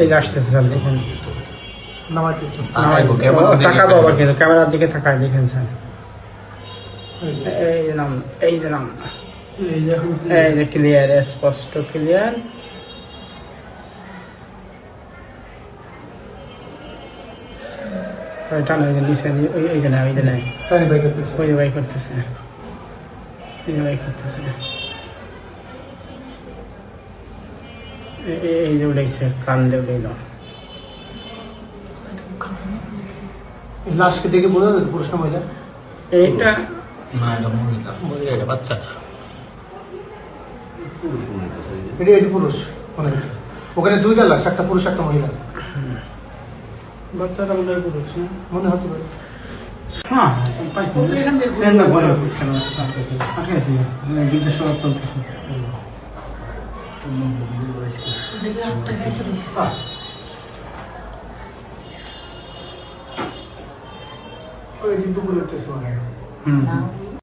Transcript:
এই যে আসতেছে স্যার, দেখুন নামাইতেছে। তাকাবো আবার, কিন্তু ক্যামেরার দিকে তাকায় দেখেন স্যার। এই যে নাম, এই যে নাম, এই যে ক্লিয়ার, স্পষ্ট ক্লিয়ার। টানা নিচে, ওই যে না, ওই যে নাই, পানি বাই করতেছে। ওই যে বাই করতেছে, এই যে বাই করতেছে, এই যে উঠেছে, কান দিয়ে উঠেল। লাশকে দেখে বোঝা যাচ্ছে পুরুষ না মহিলা? এইটা না, এটা মহিলা, মহিলা, এটা বাচ্চাটা। এটি পুরুষ মনে হয়। ওখানে দুইটা লাশ, একটা পুরুষ একটা মহিলা। বাচ্চাটা মনে হয় পুরুষ না? মনে হতে পারে। হ্যাঁ, পাইছি। বলে কেন আছে, জিজ্ঞাসাবাদ চলতেছে। ওই দিন দুপুরে উঠতেছে মনে হয়। হুম।